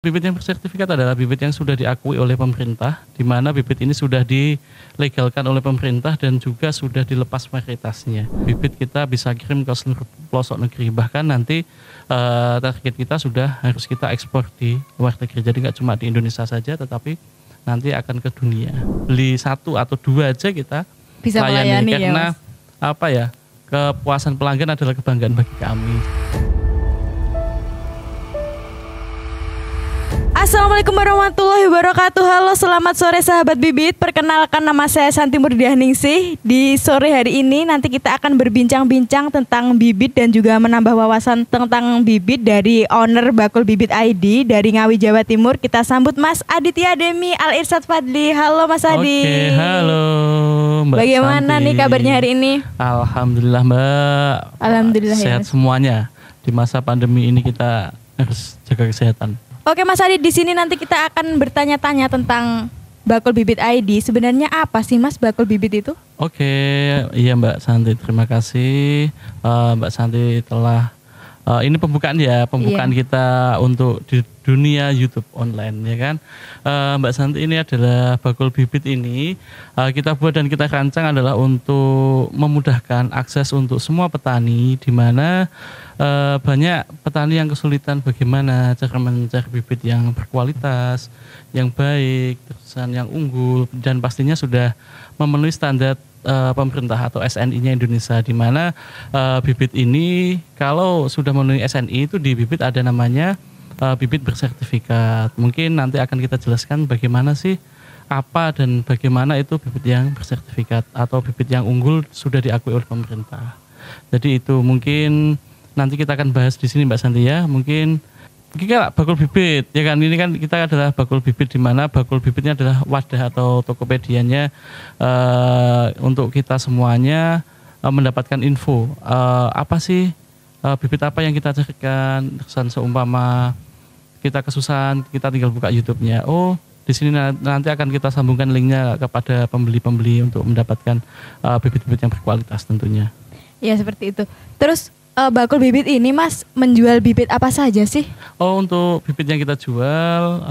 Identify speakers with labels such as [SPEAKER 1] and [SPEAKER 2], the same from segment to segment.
[SPEAKER 1] Bibit yang bersertifikat adalah bibit yang sudah diakui oleh pemerintah, di mana bibit ini sudah dilegalkan oleh pemerintah dan juga sudah dilepas varietasnya. Bibit kita bisa kirim ke seluruh pelosok negeri, bahkan nanti target kita sudah harus kita ekspor di luar negeri. Jadi nggak cuma di Indonesia saja, tetapi nanti akan ke dunia. Beli 1 atau 2 aja kita
[SPEAKER 2] bisa melayani
[SPEAKER 1] karena
[SPEAKER 2] ya, Mas?
[SPEAKER 1] Kepuasan pelanggan adalah kebanggaan bagi kami.
[SPEAKER 2] Assalamualaikum warahmatullahi wabarakatuh. Halo, selamat sore sahabat bibit. Perkenalkan, nama saya Santi Murdiahningsih. Di sore hari ini nanti kita akan berbincang-bincang tentang bibit dan juga menambah wawasan tentang bibit dari owner Bakul Bibit ID dari Ngawi, Jawa Timur. Kita sambut Mas Aditya Demi Al Irsyad Fadli. Halo Mas Adi.
[SPEAKER 1] Oke, halo Mbak.
[SPEAKER 2] Bagaimana
[SPEAKER 1] Santi
[SPEAKER 2] nih kabarnya hari ini?
[SPEAKER 1] Alhamdulillah Mbak.
[SPEAKER 2] Alhamdulillah
[SPEAKER 1] sehat
[SPEAKER 2] ya,
[SPEAKER 1] semuanya. Di masa pandemi ini kita harus jaga kesehatan.
[SPEAKER 2] Oke Mas Adi, di sini nanti kita akan bertanya-tanya tentang Bakul Bibit ID. Sebenarnya apa sih Mas Bakul Bibit itu?
[SPEAKER 1] Oke, iya Mbak Santi, terima kasih Mbak Santi telah ini pembukaan kita untuk di dunia YouTube online ya kan. Mbak Santi, ini adalah Bakul Bibit ini kita buat dan kita rancang adalah untuk memudahkan akses untuk semua petani, di mana banyak petani yang kesulitan bagaimana cara mencari bibit yang berkualitas, yang baik, terusan yang unggul, dan pastinya sudah memenuhi standar pemerintah atau SNI-nya Indonesia, di mana bibit ini kalau sudah memenuhi SNI itu di bibit ada namanya bibit bersertifikat. Mungkin nanti akan kita jelaskan bagaimana sih apa dan bagaimana itu bibit yang bersertifikat atau bibit yang unggul sudah diakui oleh pemerintah. Jadi itu mungkin nanti kita akan bahas di sini Mbak Santi ya. Mungkin kita bakul bibit ya kan, ini kan kita adalah bakul bibit, di mana bakul bibitnya adalah wadah atau Tokopedia-nya untuk kita semuanya mendapatkan info apa sih bibit apa yang kita carikan. Kesan seumpama kita kesusahan, kita tinggal buka YouTube-nya. Oh, di sini nanti akan kita sambungkan linknya kepada pembeli-pembeli untuk mendapatkan bibit-bibit yang berkualitas tentunya.
[SPEAKER 2] Ya seperti itu. Terus Bakul Bibit ini Mas menjual bibit apa saja sih?
[SPEAKER 1] Oh, untuk bibit yang kita jual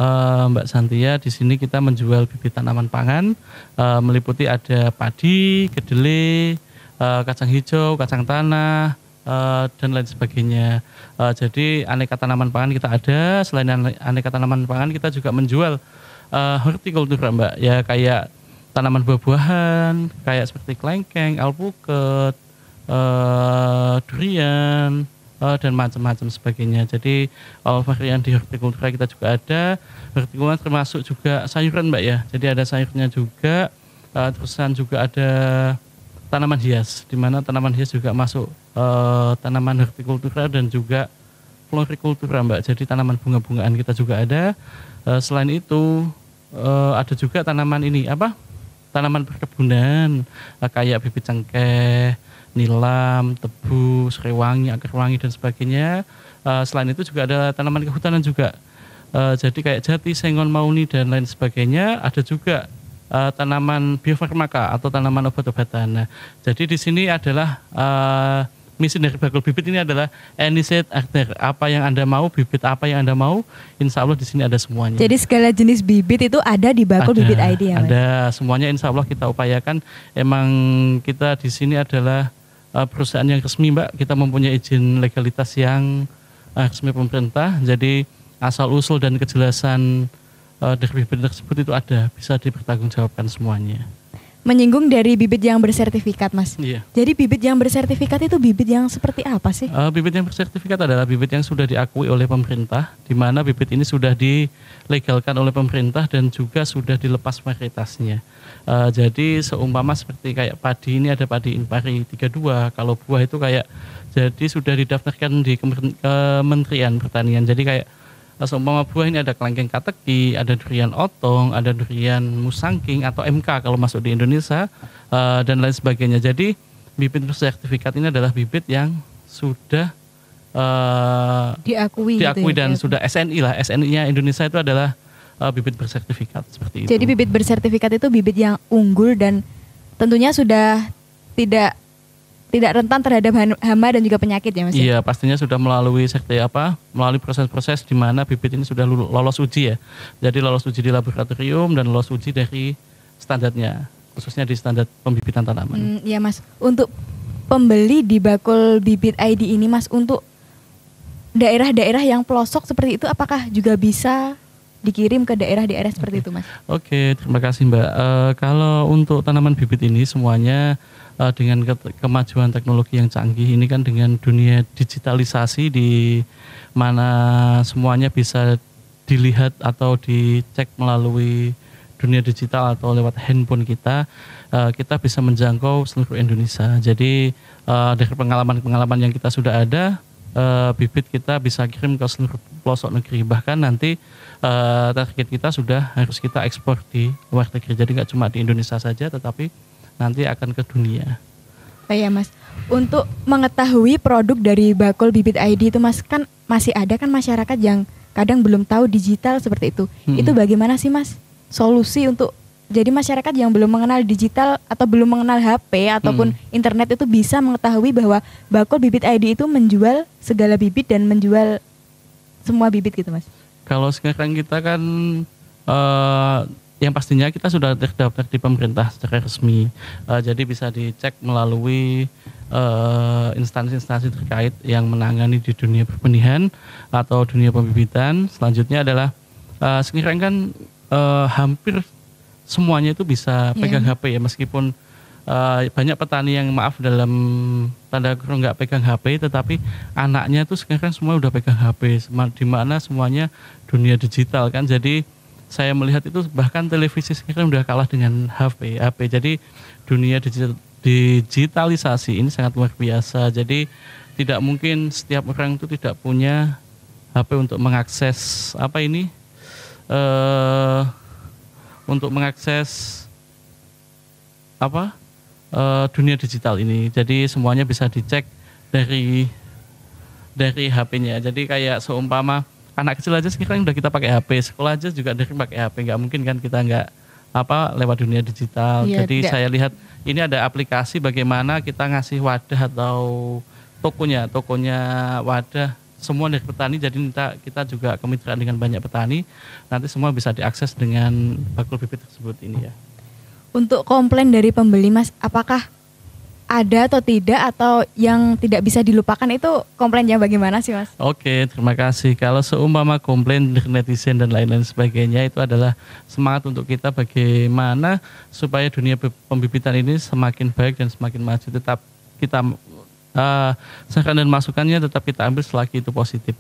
[SPEAKER 1] Mbak Santia, di sini kita menjual bibit tanaman pangan meliputi ada padi, kedelai, kacang hijau, kacang tanah, dan lain sebagainya. Jadi aneka tanaman pangan kita ada. Selain aneka tanaman pangan, kita juga menjual hortikultur Mbak, ya kayak tanaman buah-buahan kayak seperti kelengkeng, alpukat, durian, dan macam-macam sebagainya. Jadi varian di hortikultura kita juga ada. Hortikultura termasuk juga sayuran Mbak ya. Jadi ada sayurnya juga. Terusan juga ada tanaman hias, di mana tanaman hias juga masuk tanaman hortikultura dan juga florikultura Mbak. Jadi tanaman bunga-bungaan kita juga ada. Selain itu ada juga tanaman ini tanaman perkebunan kayak bibit cengkeh, nilam, tebu, serewangi, akar wangi, dan sebagainya. Selain itu juga ada tanaman kehutanan juga. Jadi kayak jati, sengon, mauni, dan lain sebagainya. Ada juga tanaman biofarmaka atau tanaman obat-obatan. Nah, jadi di sini adalah misi dari Bakul Bibit ini adalah Initiate Actor. Apa yang Anda mau, bibit apa yang Anda mau, insya Allah di sini ada semuanya.
[SPEAKER 2] Jadi segala jenis bibit itu ada di Bakul Bibit ID ya Mas?
[SPEAKER 1] Ada semuanya, insya Allah kita upayakan. Emang kita di sini adalah perusahaan yang resmi Mbak. Kita mempunyai izin legalitas yang resmi pemerintah. Jadi asal usul dan kejelasan dari bibit tersebut itu ada, bisa dipertanggungjawabkan semuanya.
[SPEAKER 2] Menyinggung dari bibit yang bersertifikat Mas.
[SPEAKER 1] Iya.
[SPEAKER 2] Jadi bibit yang bersertifikat itu bibit yang seperti apa sih?
[SPEAKER 1] Bibit yang bersertifikat adalah bibit yang sudah diakui oleh pemerintah, di mana bibit ini sudah dilegalkan oleh pemerintah dan juga sudah dilepas varietasnya. Jadi seumpama seperti kayak padi, ini ada padi Impari 32. Kalau buah itu kayak jadi sudah didaftarkan di Kementerian Pertanian. Jadi kayak seumpama buah ini ada kelengkeng kateki, ada durian otong, ada durian musangking atau MK kalau masuk di Indonesia, dan lain sebagainya. Jadi bibit bersertifikat ini adalah bibit yang sudah diakui
[SPEAKER 2] gitu
[SPEAKER 1] dan
[SPEAKER 2] ya,
[SPEAKER 1] sudah SNI lah. SNI-nya Indonesia itu adalah bibit bersertifikat seperti itu.
[SPEAKER 2] Jadi bibit bersertifikat itu bibit yang unggul dan tentunya sudah tidak tidak rentan terhadap hama dan juga penyakit ya Mas?
[SPEAKER 1] Iya, pastinya sudah melalui melalui proses-proses di mana bibit ini sudah lolos uji ya. Jadi lolos uji di laboratorium dan lolos uji dari standarnya, khususnya di standar pembibitan tanaman.
[SPEAKER 2] Iya Mas, untuk pembeli di Bakul Bibit ID ini Mas, untuk daerah-daerah yang pelosok seperti itu apakah juga bisa dikirim ke daerah-daerah seperti itu Mas?
[SPEAKER 1] Oke, terima kasih Mbak. Kalau untuk tanaman bibit ini semuanya dengan kemajuan teknologi yang canggih ini kan, dengan dunia digitalisasi di mana semuanya bisa dilihat atau dicek melalui dunia digital atau lewat handphone kita bisa menjangkau seluruh Indonesia. Jadi dari pengalaman yang kita sudah ada, bibit kita bisa kirim ke seluruh pelosok negeri. Bahkan nanti target kita sudah harus kita ekspor di luar negeri. Jadi nggak cuma di Indonesia saja, tetapi nanti akan ke dunia.
[SPEAKER 2] Ya Mas, untuk mengetahui produk dari Bakul Bibit ID itu Mas, kan masih ada kan masyarakat yang kadang belum tahu digital seperti itu. Itu bagaimana sih Mas solusi untuk jadi masyarakat yang belum mengenal digital atau belum mengenal HP ataupun internet itu bisa mengetahui bahwa Bakul Bibit ID itu menjual segala bibit dan menjual semua bibit gitu Mas?
[SPEAKER 1] Kalau sekarang kita kan yang pastinya kita sudah terdaftar di pemerintah secara resmi, jadi bisa dicek melalui instansi-instansi terkait yang menangani di dunia berbenihan atau dunia pembibitan. Selanjutnya adalah sekarang kan hampir semuanya itu bisa pegang HP ya, meskipun banyak petani yang dalam tanda kurung nggak pegang HP, tetapi anaknya itu sekarang semua udah pegang HP, di mana semuanya dunia digital kan. Jadi saya melihat itu bahkan televisi sekarang udah kalah dengan HP. Jadi dunia digitalisasi ini sangat luar biasa. Jadi tidak mungkin setiap orang itu tidak punya HP untuk mengakses untuk mengakses dunia digital ini. Jadi semuanya bisa dicek dari HP-nya. Jadi kayak seumpama anak kecil aja sekarang udah kita pakai HP, sekolah aja juga dari pakai HP. Nggak mungkin kan kita nggak lewat dunia digital. Jadi saya lihat ini ada aplikasi bagaimana kita ngasih wadah atau tokonya wadah semua dari petani. Jadi kita juga kemitraan dengan banyak petani. Nanti semua bisa diakses dengan bakul bibit tersebut ini ya.
[SPEAKER 2] Untuk komplain dari pembeli Mas, apakah ada atau tidak, atau yang tidak bisa dilupakan itu komplainnya bagaimana sih Mas?
[SPEAKER 1] Oke, terima kasih. Kalau seumpama komplain dari netizen dan lain-lain sebagainya, itu adalah semangat untuk kita bagaimana supaya dunia pembibitan ini semakin baik dan semakin maju. Tetap kita saran dan masukannya tetap kita ambil selagi itu positif.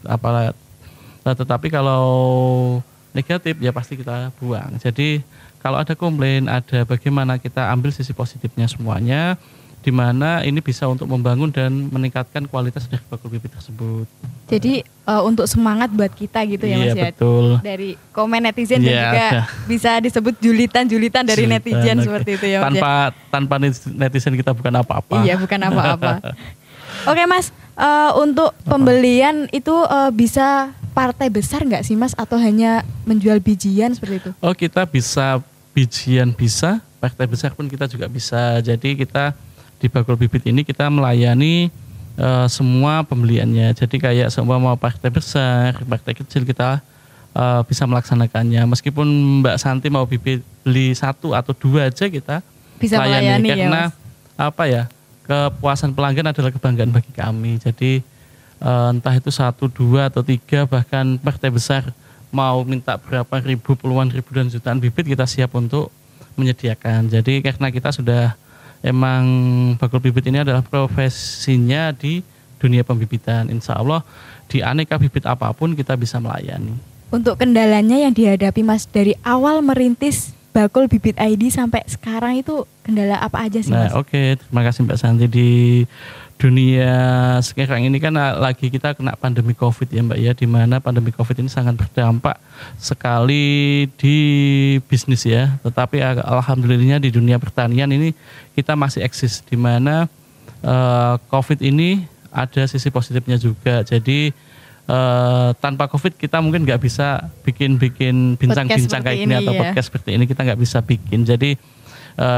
[SPEAKER 1] Tetapi kalau negatif ya pasti kita buang. Jadi kalau ada komplain, ada bagaimana kita ambil sisi positifnya semuanya, di mana ini bisa untuk membangun dan meningkatkan kualitas dari bakul bibit tersebut.
[SPEAKER 2] Jadi untuk semangat buat kita gitu ya Mas ya.
[SPEAKER 1] Betul.
[SPEAKER 2] Dari komen netizen dan juga bisa disebut julitan dari netizen seperti itu ya Mas.
[SPEAKER 1] Tanpa netizen kita bukan apa-apa.
[SPEAKER 2] Iya, bukan apa-apa. Oke Mas, untuk pembelian itu bisa partai besar nggak sih Mas, atau hanya menjual bijian seperti itu?
[SPEAKER 1] Oh, kita bisa bijian, bisa partai besar pun kita juga bisa. Jadi kita di bakul bibit ini kita melayani semua pembeliannya. Jadi kayak semua mau partai besar, partai kecil kita bisa melaksanakannya. Meskipun Mbak Santi mau beli 1 atau 2 aja kita
[SPEAKER 2] bisa melayani
[SPEAKER 1] karena ya, kepuasan pelanggan adalah kebanggaan bagi kami. Jadi entah itu 1, 2 atau 3, bahkan partai besar mau minta berapa ribu, puluhan ribu dan jutaan bibit, kita siap untuk menyediakan. Jadi karena kita sudah emang bakul bibit ini adalah profesinya di dunia pembibitan. Insya Allah di aneka bibit apapun kita bisa melayani. Untuk
[SPEAKER 2] kendalanya yang dihadapi Mas dari awal merintis Bakul Bibit ID sampai sekarang itu kendala apa aja sih Mas?
[SPEAKER 1] Oke, terima kasih Mbak Santi. Di dunia sekarang ini kan lagi kita kena pandemi COVID ya Mbak ya, di mana pandemi COVID ini sangat berdampak sekali di bisnis ya. Tetapi alhamdulillahnya di dunia pertanian ini kita masih eksis, di mana COVID ini ada sisi positifnya juga. Jadi tanpa COVID kita mungkin nggak bisa bikin bincang-bincang kayak ini atau podcast seperti ini, kita nggak bisa bikin. Jadi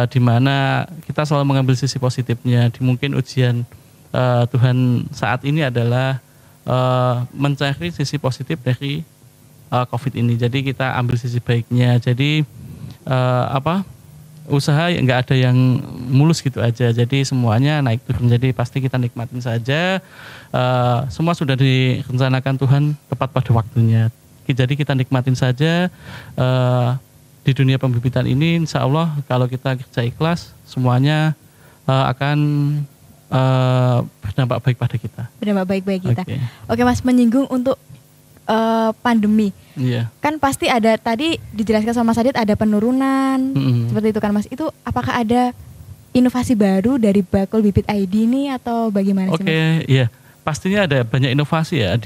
[SPEAKER 1] di mana kita selalu mengambil sisi positifnya. Di mungkin ujian Tuhan saat ini adalah mencari sisi positif dari COVID ini. Jadi kita ambil sisi baiknya. Jadi usaha nggak ada yang mulus gitu aja. Jadi semuanya naik turun. Jadi pasti kita nikmatin saja. Semua sudah direncanakan Tuhan tepat pada waktunya. Jadi kita nikmatin saja di dunia pembibitan ini. Insya Allah kalau kita kerja ikhlas, semuanya akan berdampak baik pada kita.
[SPEAKER 2] Berdampak baik bagi kita. Oke Mas, menyinggung untuk pandemi.
[SPEAKER 1] Iya.
[SPEAKER 2] Kan pasti ada, tadi dijelaskan sama Mas Adit ada penurunan. Seperti itu kan Mas. Itu apakah ada inovasi baru dari Bakul Bibit ID ini atau bagaimana sih Mas?
[SPEAKER 1] Oke, iya. Pastinya ada banyak inovasi ya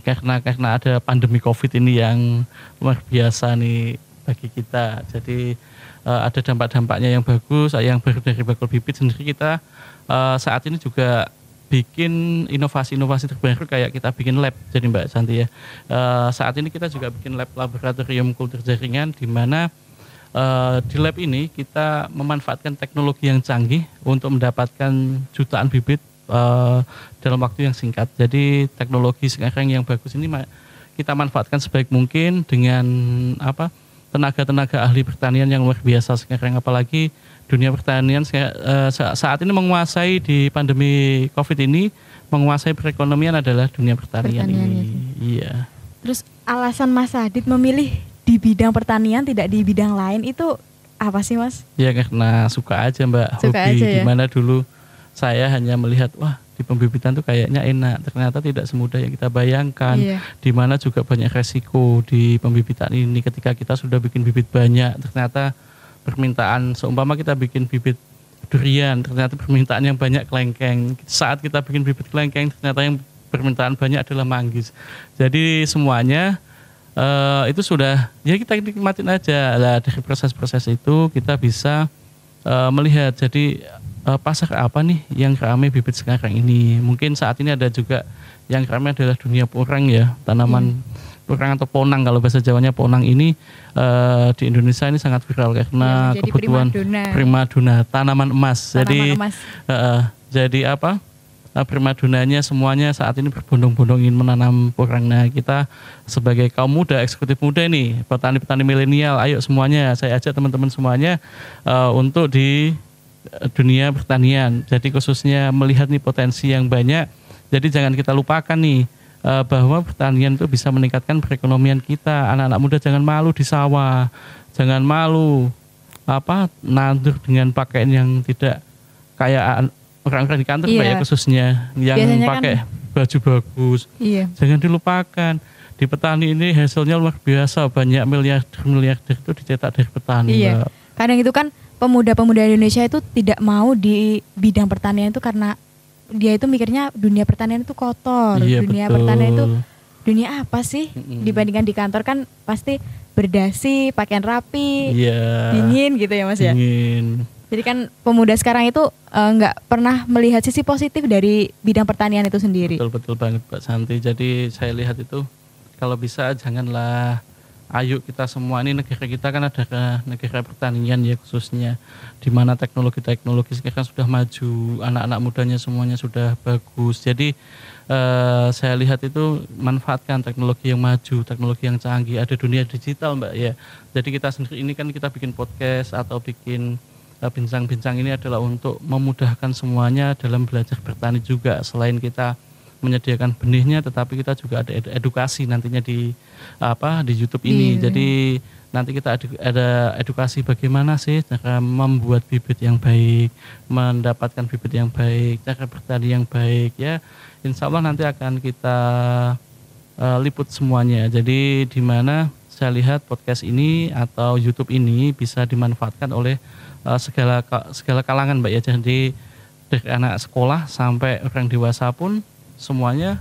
[SPEAKER 1] karena ada pandemi COVID ini yang luar biasa nih bagi kita. Jadi ada dampak-dampaknya yang bagus. Yang baru dari Bakul Bibit sendiri kita saat ini juga bikin inovasi-inovasi terbaru kayak kita bikin lab. Jadi Mbak Santi ya, saat ini kita juga bikin lab laboratorium kultur jaringan di mana di lab ini kita memanfaatkan teknologi yang canggih untuk mendapatkan jutaan bibit dalam waktu yang singkat. Jadi teknologi sekarang yang bagus ini kita manfaatkan sebaik mungkin dengan tenaga-tenaga ahli pertanian yang luar biasa sekarang, apalagi dunia pertanian saat ini menguasai di pandemi COVID ini, menguasai perekonomian adalah dunia pertanian ini. Iya.
[SPEAKER 2] Terus alasan Mas Adit memilih di bidang pertanian tidak di bidang lain itu apa sih Mas?
[SPEAKER 1] Ya karena suka aja Mbak,
[SPEAKER 2] suka
[SPEAKER 1] hobi.
[SPEAKER 2] Aja, ya?
[SPEAKER 1] Gimana dulu saya hanya melihat wah di pembibitan tuh kayaknya enak, ternyata tidak semudah yang kita bayangkan. Di mana juga banyak resiko di pembibitan ini. Ketika kita sudah bikin bibit banyak, ternyata permintaan, seumpama kita bikin bibit durian, ternyata permintaan yang banyak kelengkeng. Saat kita bikin bibit kelengkeng, ternyata yang permintaan banyak adalah manggis. Jadi semuanya itu sudah, ya kita nikmatin aja lah. Dari proses-proses itu kita bisa melihat, jadi pasar apa nih yang ramai bibit sekarang ini. Mungkin saat ini ada juga yang ramai adalah dunia porang ya, tanaman porang atau ponang, kalau bahasa Jawanya ponang ini di Indonesia ini sangat viral karena kebutuhan primadona, tanaman emas. Jadi primadonanya semuanya saat ini berbondong-bondong ingin menanam porang. Nah kita sebagai kaum muda, eksekutif muda ini, petani-petani milenial, ayo semuanya, saya ajak teman-teman semuanya untuk di dunia pertanian. Jadi khususnya melihat nih potensi yang banyak. Jadi jangan kita lupakan nih bahwa pertanian itu bisa meningkatkan perekonomian kita. Anak-anak muda jangan malu di sawah, jangan malu nandur dengan pakaian yang tidak kayak orang-orang di kantor ya, khususnya yang biasanya pakai baju bagus. Jangan dilupakan, di petani ini hasilnya luar biasa, banyak miliarder itu dicetak dari petani.
[SPEAKER 2] Kadang itu kan pemuda-pemuda Indonesia itu tidak mau di bidang pertanian itu karena dia itu mikirnya dunia pertanian itu kotor. Dunia pertanian itu dunia apa sih? Dibandingkan di kantor kan pasti berdasi, pakaian rapi, dingin gitu ya Mas ya.
[SPEAKER 1] Dingin.
[SPEAKER 2] Jadi kan pemuda sekarang itu nggak pernah melihat sisi positif dari bidang pertanian itu sendiri.
[SPEAKER 1] Betul banget Mbak Santi. Jadi saya lihat itu kalau bisa janganlah, ayo kita semua, ini negara kita kan ada negara pertanian ya khususnya, di mana teknologi sekarang sudah maju, anak-anak mudanya semuanya sudah bagus. Jadi saya lihat itu manfaatkan teknologi yang maju, teknologi yang canggih, ada dunia digital Mbak ya. Jadi kita sendiri ini kan kita bikin podcast atau bikin bincang-bincang ini adalah untuk memudahkan semuanya dalam belajar bertani juga. Selain kita menyediakan benihnya, tetapi kita juga ada edukasi nantinya di YouTube ini. Jadi nanti kita ada edukasi bagaimana sih cara membuat bibit yang baik, mendapatkan bibit yang baik, cara bertani yang baik ya. Insya Allah nanti akan kita liput semuanya. Jadi di mana saya lihat podcast ini atau YouTube ini bisa dimanfaatkan oleh segala kalangan Mbak ya. Jadi dari anak sekolah sampai orang dewasa pun semuanya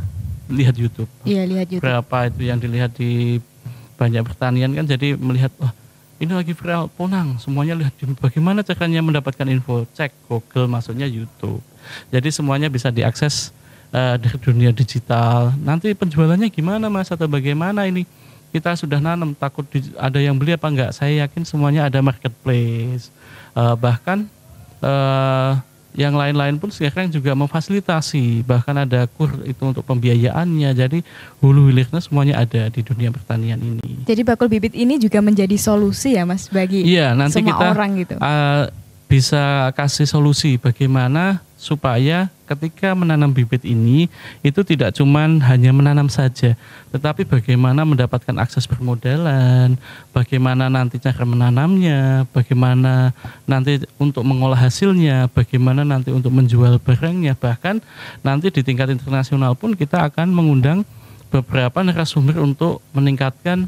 [SPEAKER 1] lihat YouTube.
[SPEAKER 2] Iya, lihat YouTube.
[SPEAKER 1] Berapa itu yang dilihat di banyak pertanian kan, jadi melihat wah ini lagi viral ponang, semuanya lihat bagaimana caranya mendapatkan info, cek Google, maksudnya YouTube. Jadi semuanya bisa diakses dari dunia digital. Nanti penjualannya gimana Mas atau bagaimana ini? kita sudah nanam takut ada yang beli apa enggak, saya yakin semuanya ada marketplace. Bahkan yang lain-lain pun sekarang juga memfasilitasi, bahkan ada kur itu untuk pembiayaannya. Jadi hulu hilirnya semuanya ada di dunia pertanian ini.
[SPEAKER 2] Jadi bakul bibit ini juga menjadi solusi ya Mas bagi
[SPEAKER 1] nanti
[SPEAKER 2] semua
[SPEAKER 1] kita
[SPEAKER 2] orang gitu.
[SPEAKER 1] Bisa kasih solusi bagaimana supaya ketika menanam bibit ini itu tidak cuman hanya menanam saja, tetapi bagaimana mendapatkan akses permodalan, bagaimana nanti cara menanamnya, bagaimana nanti untuk mengolah hasilnya, bagaimana nanti untuk menjual barangnya, bahkan nanti di tingkat internasional pun kita akan mengundang beberapa narasumber untuk meningkatkan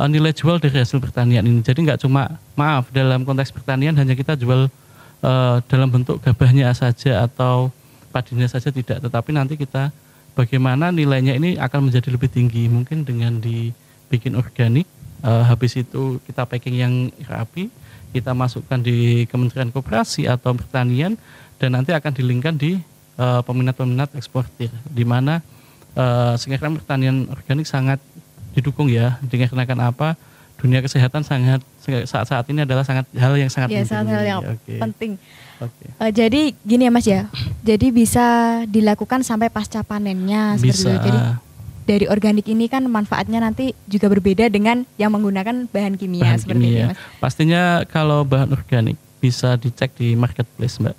[SPEAKER 1] nilai jual dari hasil pertanian ini. Jadi nggak cuma dalam konteks pertanian hanya kita jual dalam bentuk gabahnya saja atau padinya saja, tidak, tetapi nanti kita bagaimana nilainya ini akan menjadi lebih tinggi, mungkin dengan dibikin organik, habis itu kita packing yang rapi, kita masukkan di Kementerian Koperasi atau Pertanian, dan nanti akan dilingkan di peminat-peminat eksportir, di mana sekarang pertanian organik sangat didukung ya, dikarenakan apa? Dunia kesehatan saat ini adalah hal yang sangat penting.
[SPEAKER 2] Sangat hal yang penting. Jadi gini ya Mas ya, jadi bisa dilakukan sampai pasca panennya seperti itu. Jadi dari organik ini kan manfaatnya nanti juga berbeda dengan yang menggunakan bahan kimia seperti itu Mas.
[SPEAKER 1] Pastinya kalau bahan organik bisa dicek di marketplace Mbak,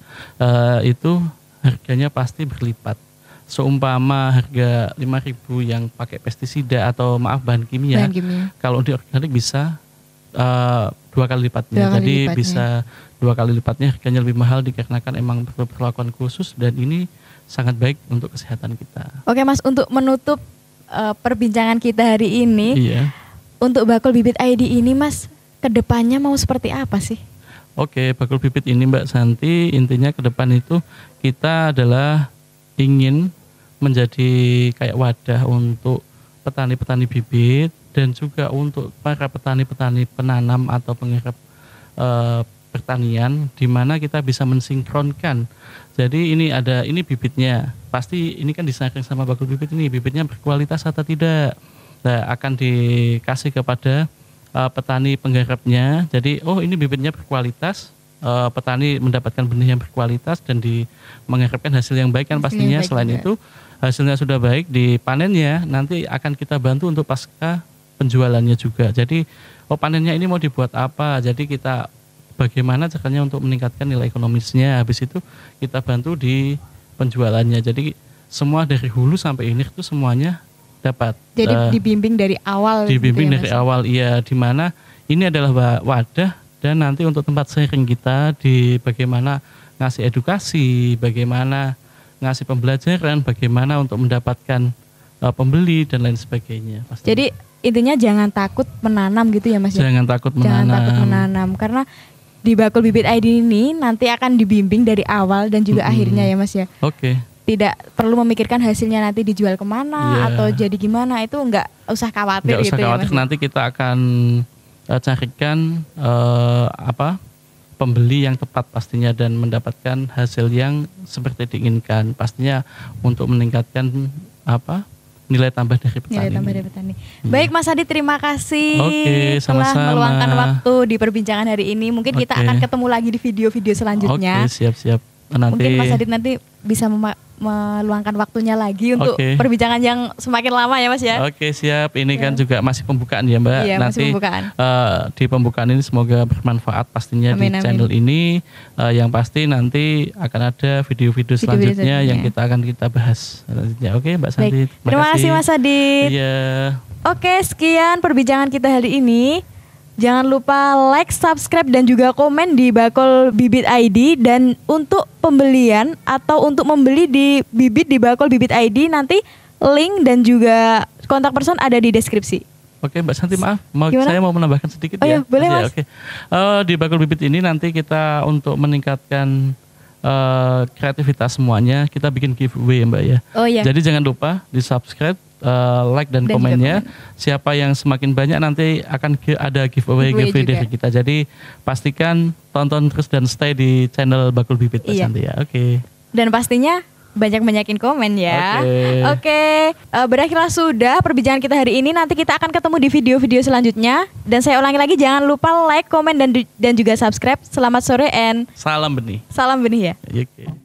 [SPEAKER 1] itu harganya pasti berlipat. Seumpama harga 5.000 yang pakai pestisida atau bahan kimia, kalau di organik bisa 2 kali lipatnya. Jadi bisa 2 kali lipatnya, harganya lebih mahal dikarenakan emang perlakuan khusus, dan ini sangat baik untuk kesehatan kita.
[SPEAKER 2] Oke Mas, untuk menutup perbincangan kita hari ini, untuk Bakul Bibit ID ini Mas, kedepannya mau seperti apa sih?
[SPEAKER 1] Oke, Bakul Bibit ini Mbak Santi, intinya ke depan itu kita adalah ingin menjadi kayak wadah untuk petani-petani bibit dan juga untuk para petani-petani penanam atau penggarap pertanian, di mana kita bisa mensinkronkan. Jadi ini bibitnya, pasti ini kan disaring sama bakul bibit ini, bibitnya berkualitas atau tidak. Nah, akan dikasih kepada petani penggarapnya. Jadi ini bibitnya berkualitas. Petani mendapatkan benih yang berkualitas dan mengharapkan hasil yang baik kan pastinya. Selain itu hasilnya sudah baik, di panennya nanti akan kita bantu untuk pasca penjualannya juga. Jadi panennya ini mau dibuat apa, jadi kita bagaimana caranya untuk meningkatkan nilai ekonomisnya, habis itu kita bantu di penjualannya. Jadi semua dari hulu sampai hilir itu semuanya dapat.
[SPEAKER 2] Jadi dibimbing dari awal.
[SPEAKER 1] Dibimbing dari awal, iya, di mana ini adalah wadah. Dan nanti untuk tempat sharing kita di bagaimana ngasih edukasi, bagaimana ngasih pembelajaran, bagaimana untuk mendapatkan pembeli dan lain sebagainya. Pastinya.
[SPEAKER 2] Jadi intinya jangan takut menanam gitu ya Mas?
[SPEAKER 1] Jangan takut menanam.
[SPEAKER 2] Jangan takut menanam, karena di Bakul Bibit ID ini nanti akan dibimbing dari awal dan juga akhirnya ya Mas ya.
[SPEAKER 1] Oke.
[SPEAKER 2] Tidak perlu memikirkan hasilnya nanti dijual kemana atau jadi gimana, itu nggak usah khawatir
[SPEAKER 1] gitu ya Mas. Nanti kita akan carikan pembeli yang tepat pastinya dan mendapatkan hasil yang seperti diinginkan, pastinya untuk meningkatkan nilai tambah dari petani.
[SPEAKER 2] Baik Mas Adi, terima kasih
[SPEAKER 1] telah
[SPEAKER 2] meluangkan waktu di perbincangan hari ini. Mungkin kita akan ketemu lagi di video-video selanjutnya.
[SPEAKER 1] Siap.
[SPEAKER 2] Mungkin Mas Adi nanti bisa meluangkan waktunya lagi untuk perbincangan yang semakin lama ya Mas ya.
[SPEAKER 1] Oke, siap. Ini kan juga masih pembukaan ya Mbak.
[SPEAKER 2] Iya,
[SPEAKER 1] nanti
[SPEAKER 2] masih pembukaan.
[SPEAKER 1] Di pembukaan ini semoga bermanfaat pastinya di channel ini. Yang pasti nanti akan ada video-video selanjutnya yang kita bahas selanjutnya. Oke Mbak Santi.
[SPEAKER 2] Terima kasih Mas Adi.
[SPEAKER 1] Iya.
[SPEAKER 2] Oke, sekian perbincangan kita hari ini. Jangan lupa like, subscribe, dan juga komen di Bakul Bibit ID. Dan untuk pembelian atau untuk membeli di bibit di Bakul Bibit ID, nanti link dan juga kontak person ada di deskripsi.
[SPEAKER 1] Oke Mbak Santi, maaf, saya mau menambahkan sedikit
[SPEAKER 2] ya. Boleh Mas.
[SPEAKER 1] Oke. Di Bakul Bibit ini nanti kita untuk meningkatkan kreativitas semuanya, kita bikin giveaway Mbak ya. Jadi jangan lupa di subscribe, like dan komennya. Siapa yang semakin banyak nanti akan ada giveaway dari kita. Jadi pastikan tonton terus dan stay di channel Bakul Bibit Santi ya. Oke.
[SPEAKER 2] Dan pastinya banyak-banyakin komen ya.
[SPEAKER 1] Oke.
[SPEAKER 2] Berakhirlah sudah perbincangan kita hari ini. Nanti kita akan ketemu di video-video selanjutnya. Dan saya ulangi lagi, jangan lupa like, komen, dan juga subscribe. Selamat sore and
[SPEAKER 1] salam benih.
[SPEAKER 2] Salam benih ya.
[SPEAKER 1] Oke.